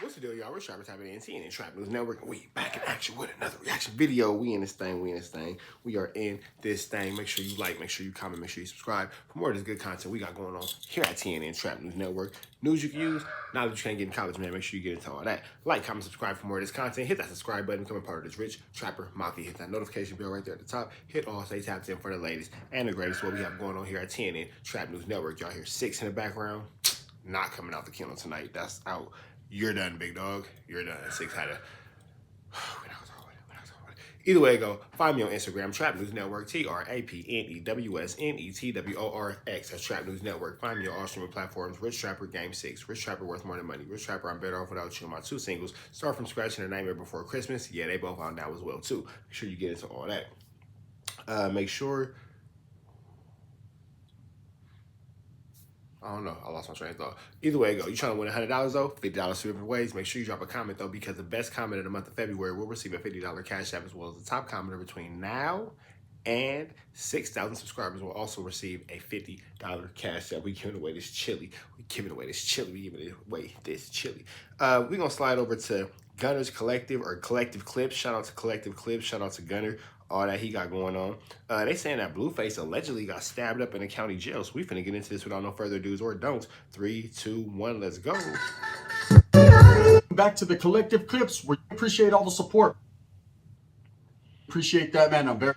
What's the deal, y'all? We're Trapper Type NT and Trap News Network. We back in action with another reaction video. We in this thing. We are in this thing. Make sure you like, make sure you comment, make sure you subscribe for more of this good content we got going on here at TNN Trap News Network. News you can use, knowledge you can't get in college, man. Make sure you get into all that. Like, comment, subscribe for more of this content. Hit that subscribe button, become a part of this rich Trapper Mafia. Hit that notification bell right there at the top. Hit all, stay tapped in for the latest and the greatest what we have going on here at TNN Trap News Network. Y'all hear 6 in the background. Not coming out the kennel tonight. That's out. You're done, big dog. You're done. 6 had a... We're not gonna talk about it. Either way, go. Find me on Instagram, Trap News Network, TRAPNEWSNETWORX. That's Trap News Network. Find me on all streaming platforms. Rich Trapper Game 6. Rich Trapper Worth More Than Money. Rich Trapper I'm Better Off Without You. My 2 singles, Start From Scratch and A Nightmare Before Christmas. Yeah, they both out now as well, too. Make sure you get into all that. Make sure... I don't know. I lost my train of thought. Either way, go. You trying to win $100 though? $50 2 different ways. Make sure you drop a comment though, because the best comment of the month of February will receive a $50 cash app, as well as the top commenter between now and 6,000 subscribers will also receive a $50 cash app. We giving away this chili. We giving away this chili. We're gonna slide over to Gunner's Collective or Collective Clips. Shout out to Collective Clips. Shout out to Gunner. All that he got going on. They saying that Blueface allegedly got stabbed up in a county jail. So we finna get into this without no further do's or don'ts. 3, 2, 1, let's go. Back to the Collective Clips. We appreciate all the support. Appreciate that, man. I'm very...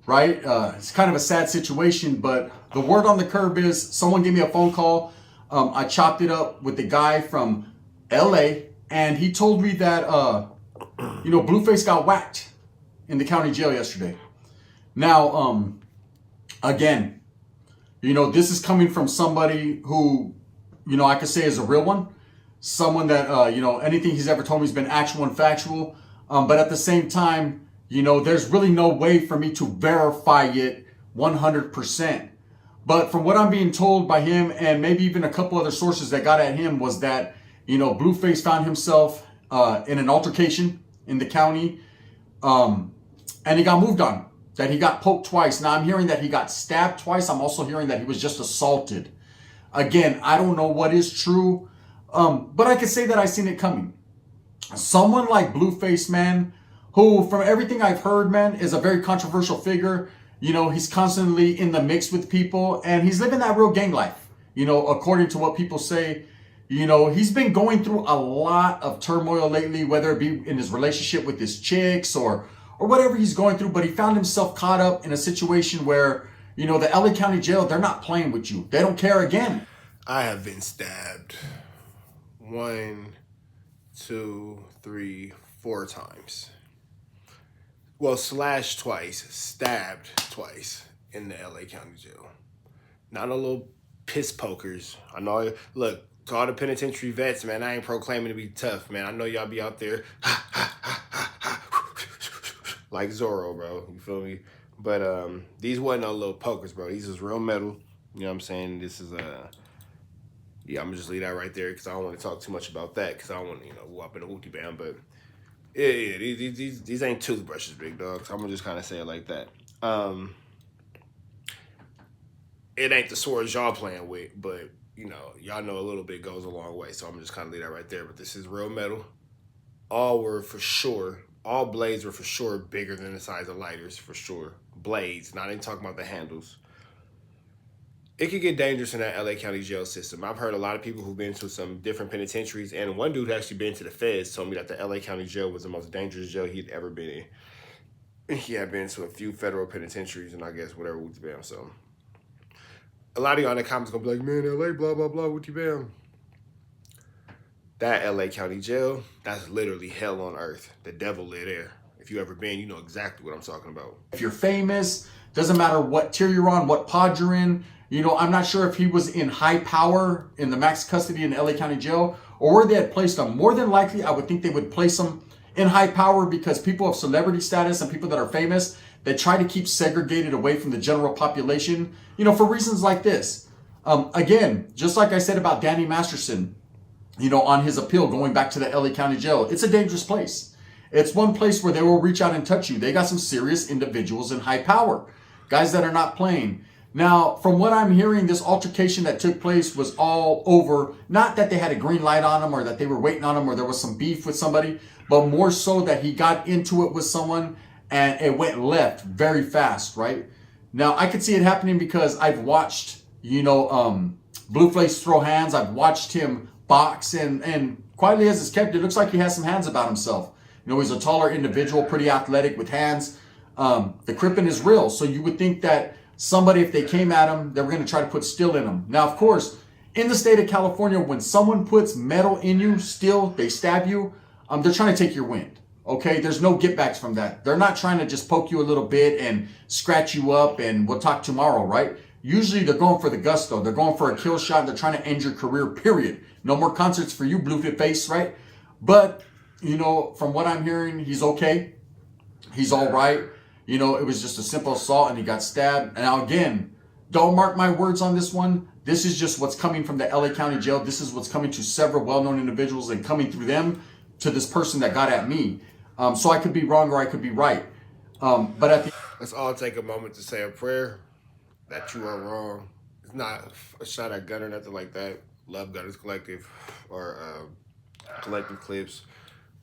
Right? It's kind of a sad situation, but the word on the curb is someone gave me a phone call. I chopped it up with the guy from LA. And he told me that, Blueface got whacked in the county jail yesterday. Now, again, this is coming from somebody who, I could say is a real one. Someone that, anything he's ever told me has been actual and factual. But at the same time, there's really no way for me to verify it 100%. But from what I'm being told by him and maybe even a couple other sources that got at him was that, Blueface found himself in an altercation in the county, and he got moved on, that he got poked twice. Now, I'm hearing that he got stabbed twice. I'm also hearing that he was just assaulted. Again, I don't know what is true, but I can say that I seen it coming. Someone like Blueface, man, who, from everything I've heard, man, is a very controversial figure. He's constantly in the mix with people, and he's living that real gang life, according to what people say. He's been going through a lot of turmoil lately, whether it be in his relationship with his chicks or whatever he's going through. But he found himself caught up in a situation where, the LA County Jail, they're not playing with you. They don't care again. I have been stabbed 1, 2, 3, 4 times. Well, slashed twice, stabbed twice in the LA County Jail. Not a little piss pokers. I know, look, to all the penitentiary vets, man, I ain't proclaiming to be tough, man. I know y'all be out there like Zorro, bro. You feel me? But these wasn't no little pokers, bro. These is real metal. You know what I'm saying? This is yeah, I'm gonna just leave that right there because I don't want to talk too much about that because I don't want to, whoop in a whoopty bam. But yeah, these ain't toothbrushes, big dog. So I'm gonna just kind of say it like that. It ain't the swords y'all playing with, but y'all know a little bit goes a long way. So I'm just kind of leave that right there. But this is real metal. All blades were for sure bigger than the size of lighters, for sure. Blades, not even talking about the handles. It could get dangerous in that LA County jail system. I've heard a lot of people who've been to some different penitentiaries, and one dude who actually been to the feds told me that the LA County jail was the most dangerous jail he'd ever been in. He had been to a few federal penitentiaries and I guess whatever with the bam. So a lot of y'all in the comments gonna be like, man, LA, blah, blah, blah, with you, bam. That LA County Jail, that's literally hell on earth. The devil live there. If you ever been, you know exactly what I'm talking about. If you're famous, doesn't matter what tier you're on, what pod you're in. I'm not sure if he was in high power in the max custody in the LA County Jail or where they had placed him. More than likely, I would think they would place him in high power because people of celebrity status and people that are famous, they try to keep segregated away from the general population, for reasons like this. Again, just like I said about Danny Masterson, on his appeal going back to the LA County Jail, it's a dangerous place. It's one place where they will reach out and touch you. They got some serious individuals in high power, guys that are not playing. Now, from what I'm hearing, this altercation that took place was all over. Not that they had a green light on him or that they were waiting on him or there was some beef with somebody, but more so that he got into it with someone and it went left very fast, right? Now, I could see it happening because I've watched, Blueface throw hands. I've watched him box and quietly as it's kept, it looks like he has some hands about himself. He's a taller individual, pretty athletic with hands. The cripping is real. So you would think that somebody, if they came at him, they were going to try to put steel in him. Now, of course, in the state of California, when someone puts metal in you, steel, they stab you, they're trying to take your wind. Okay, there's no get backs from that. They're not trying to just poke you a little bit and scratch you up and we'll talk tomorrow, right? Usually they're going for the gusto. They're going for a kill shot. They're trying to end your career, period. No more concerts for you, Blueface, right? But, from what I'm hearing, he's okay. He's all right. It was just a simple assault and he got stabbed. And now again, don't mark my words on this one. This is just what's coming from the LA County Jail. This is what's coming to several well-known individuals and coming through them to this person that got at me. So I could be wrong or I could be right. But let's all take a moment to say a prayer that you are wrong. It's not a shot at gun or nothing like that. Love Gunners Collective or Collective Clips.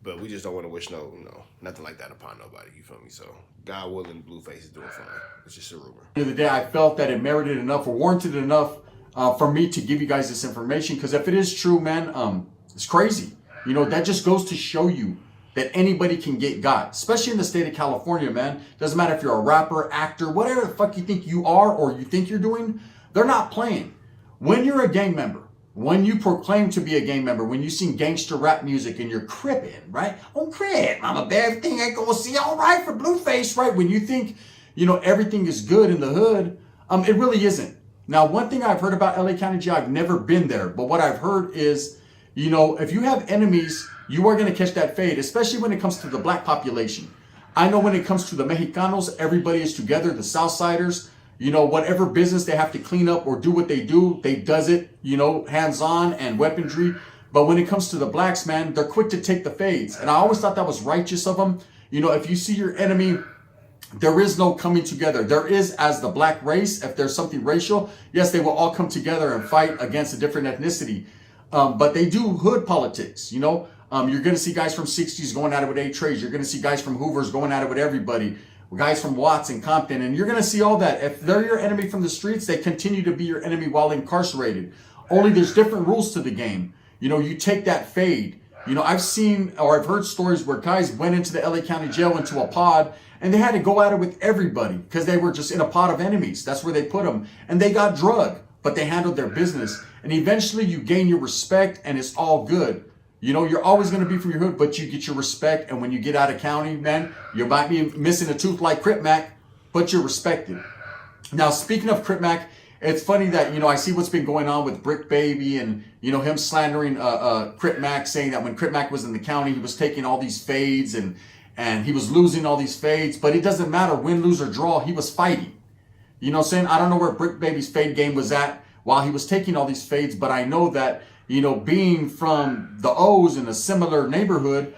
But we just don't want to wish nothing like that upon nobody. You feel me? So God willing, Blueface is doing fine. It's just a rumor. At the end of the day, I felt that it merited enough or warranted enough for me to give you guys this information. Because if it is true, man, it's crazy. That just goes to show you that anybody can get got, especially in the state of California, man. Doesn't matter if you're a rapper, actor, whatever the fuck you think you are or you think you're doing, they're not playing. When you're a gang member, when you proclaim to be a gang member, when you sing gangster rap music and you're crippin', right? Oh, crip, I'm a bad thing ain't gonna see all right for Blueface, right? When you think, everything is good in the hood, it really isn't. Now, one thing I've heard about LA County Jail, I've never been there, but what I've heard is, if you have enemies, you are going to catch that fade, especially when it comes to the black population. I know when it comes to the Mexicanos, everybody is together, the Southsiders, whatever business they have to clean up or do what they do, they does it, hands-on and weaponry. But when it comes to the blacks, man, they're quick to take the fades. And I always thought that was righteous of them. If you see your enemy, there is no coming together. There is, as the black race, if there's something racial, yes, they will all come together and fight against a different ethnicity. But they do hood politics, you're going to see guys from 60s going at it with A-Trays. You're going to see guys from Hoovers going at it with everybody. Guys from Watts and Compton. And you're going to see all that. If they're your enemy from the streets, they continue to be your enemy while incarcerated. Only there's different rules to the game. You take that fade. I've seen or I've heard stories where guys went into the LA County Jail, into a pod, and they had to go at it with everybody because they were just in a pod of enemies. That's where they put them. And they got drugged, but they handled their business. And eventually you gain your respect and it's all good. You're always going to be from your hood, but you get your respect. And when you get out of county, man, you might be missing a tooth like Crip Mac, but you're respected. Now, speaking of Crip Mac, it's funny that, I see what's been going on with Brick Baby and, him slandering Crip Mac, saying that when Crip Mac was in the county, he was taking all these fades and he was losing all these fades. But it doesn't matter, win, lose, or draw, he was fighting. You know what I'm saying? I don't know where Brick Baby's fade game was at while he was taking all these fades, but I know that, being from the O's in a similar neighborhood,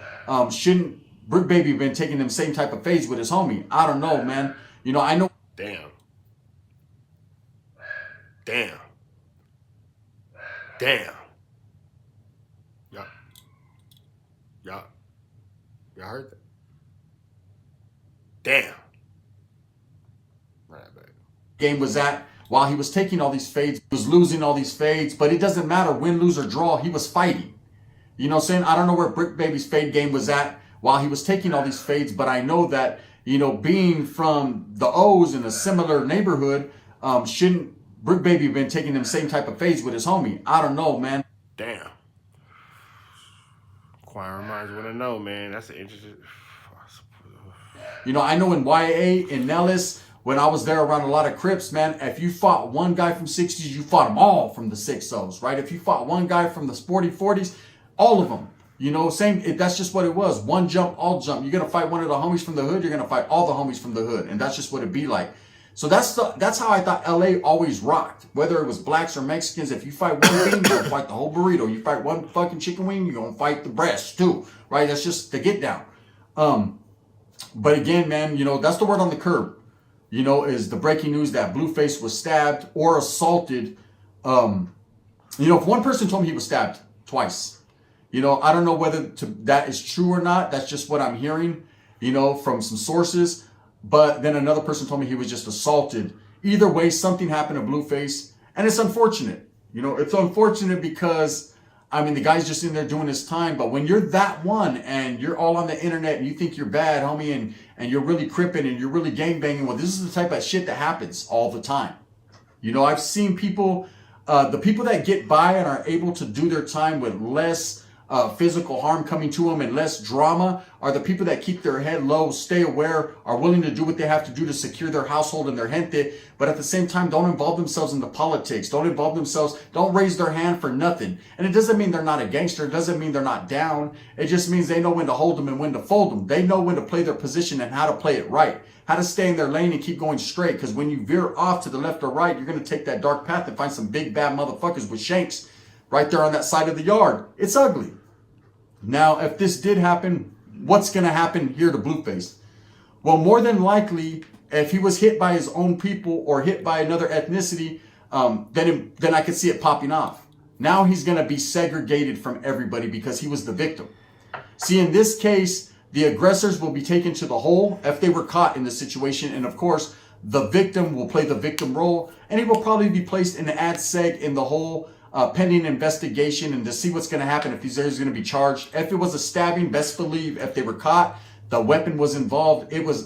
shouldn't Brick Baby been taking them same type of fades with his homie? I don't know, man. I know. Damn. Y'all heard that? Damn. Right back. Game was at while he was taking all these fades, he was losing all these fades, but it doesn't matter, win, lose, or draw, he was fighting. You know what I'm saying? I don't know where Brick Baby's fade game was at while he was taking all these fades, but I know that, being from the O's in a similar neighborhood, shouldn't Brick Baby been taking them same type of fades with his homie? I don't know, man. Damn. Inquiring minds want to know, man. That's an interesting. I know in YA, in Nellis, when I was there around a lot of Crips, man, if you fought one guy from 60s, you fought them all from the 6-0s, right? If you fought one guy from the sporty 40s, all of them. That's just what it was. One jump, all jump. You're going to fight one of the homies from the hood, you're going to fight all the homies from the hood. And that's just what it'd be like. So that's how I thought LA always rocked. Whether it was blacks or Mexicans, if you fight one wing, you're going to fight the whole burrito. You fight one fucking chicken wing, you're going to fight the breast too, right? That's just the get down. But again, man, that's the word on the curb. is the breaking news that Blueface was stabbed or assaulted. If one person told me he was stabbed twice, I don't know whether that is true or not. That's just what I'm hearing, from some sources. But then another person told me he was just assaulted. Either way, something happened to Blueface, and it's unfortunate. It's unfortunate because, the guy's just in there doing his time. But when you're that one and you're all on the internet and you think you're bad, homie, and you're really cripping and you're really gangbanging, well, this is the type of shit that happens all the time. I've seen people, the people that get by and are able to do their time with less physical harm coming to them and less drama are the people that keep their head low, stay aware, are willing to do what they have to do to secure their household and their gente, but at the same time don't involve themselves in the politics, don't raise their hand for nothing. And it doesn't mean they're not a gangster, it doesn't mean they're not down, it just means they know when to hold them and when to fold them. They know when to play their position and how to play it right, how to stay in their lane and keep going straight, because when you veer off to the left or right, you're going to take that dark path and find some big bad motherfuckers with shanks right there on that side of the yard. It's ugly. Now, if this did happen, what's going to happen here to Blueface? Well, more than likely, if he was hit by his own people or hit by another ethnicity, then I could see it popping off. Now he's going to be segregated from everybody because he was the victim. See, in this case, the aggressors will be taken to the hole if they were caught in the situation. And of course, the victim will play the victim role, and he will probably be placed in the ad seg in the hole, pending investigation and to see what's going to happen if these areas are going to be charged. If it was a stabbing, best believe if they were caught, the weapon was involved, it was,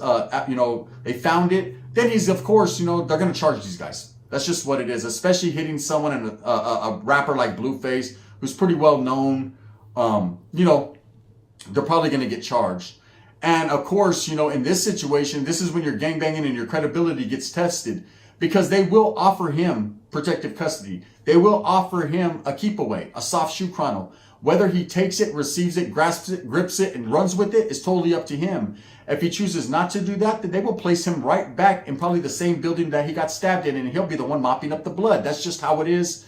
they found it, then he's, of course, they're going to charge these guys. That's just what it is, especially hitting someone in a rapper like Blueface, who's pretty well known. They're probably going to get charged. And of course, in this situation, this is when your gangbanging and your credibility gets tested, because they will offer him protective custody. They will offer him a keep away, a soft shoe chrono. Whether he takes it, receives it, grasps it, grips it, and runs with it is totally up to him. If he chooses not to do that, then they will place him right back in probably the same building that he got stabbed in, and he'll be the one mopping up the blood. That's just how it is.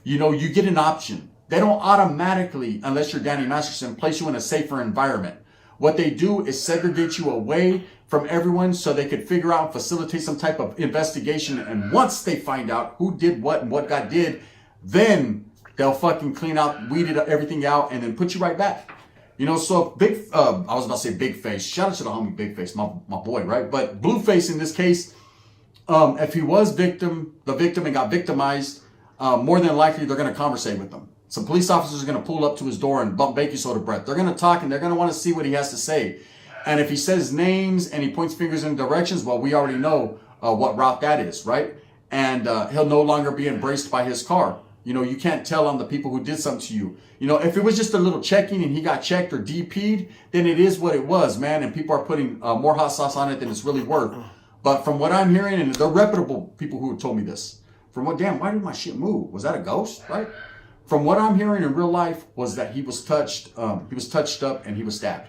You get an option. They don't automatically, unless you're Danny Masterson, place you in a safer environment. What they do is segregate you away from everyone so they could figure out and facilitate some type of investigation. And once they find out who did what and what got did, then they'll fucking clean out, weed it, everything out, and then put you right back. So I was about to say Big Face. Shout out to the homie Big Face, my boy, right? But Blueface in this case, if he was the victim and got victimized, more than likely they're going to conversate with them. Some police officers are going to pull up to his door and bump baking soda breath. They're going to talk and they're going to want to see what he has to say. And if he says names and he points fingers in directions, well, we already know what route that is, right? And he'll no longer be embraced by his car. You can't tell on the people who did something to you. If it was just a little checking and he got checked or DP'd, then it is what it was, man. And people are putting more hot sauce on it than it's really worth. But from what I'm hearing, and they're reputable people who have told me this, why did my shit move? Was that a ghost, right? From what I'm hearing in real life was that he was touched up and he was stabbed.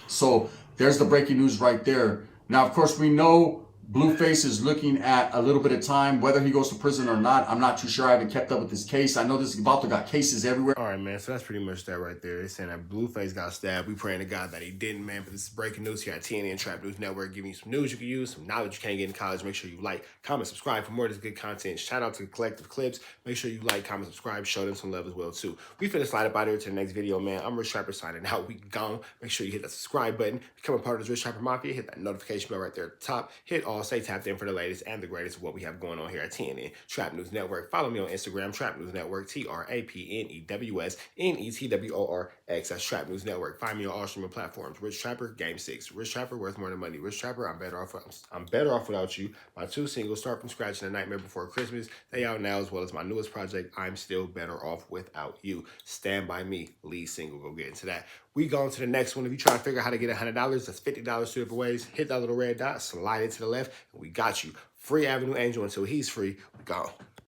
So there's the breaking news right there. Now, of course, we know Blueface is looking at a little bit of time, whether he goes to prison or not. I'm not too sure. I haven't kept up with this case. I know this Vato got cases everywhere. All right, man. So that's pretty much that right there. They're saying that Blueface got stabbed. We praying to God that he didn't, man. But this is breaking news here at TNN Trap News Network, giving you some news you can use, some knowledge you can't get in college. Make sure you like, comment, subscribe for more of this good content. Shout out to the Collective Clips. Make sure you like, comment, subscribe. Show them some love as well, too. We finna slide up out here to the next video, man. I'm Rich Trapper signing out. We gone. Make sure you hit that subscribe button. Become a part of this Rich Trapper Mafia. Hit that notification bell right there at the top. Hit all. Stay tapped in for the latest and the greatest of what we have going on here at TNN Trap News Network. Follow me on Instagram, Trap News Network, TRAPNEWSNETWORX. That's Trap News Network. Find me on all streaming platforms. Rich Trapper, Game 6. Rich Trapper, worth more than money. Rich Trapper, I'm better off without you. My 2 singles, Start From Scratch and A Nightmare Before Christmas, they out now, as well as my newest project, I'm Still Better Off Without You. Stand By Me, lead single. Go get into that. We go on to the next one. If you try to figure out how to get $100, that's $50 2 different ways. Hit that little red dot, slide it to the left, and we got you. Free Avenue Angel until he's free. We gone.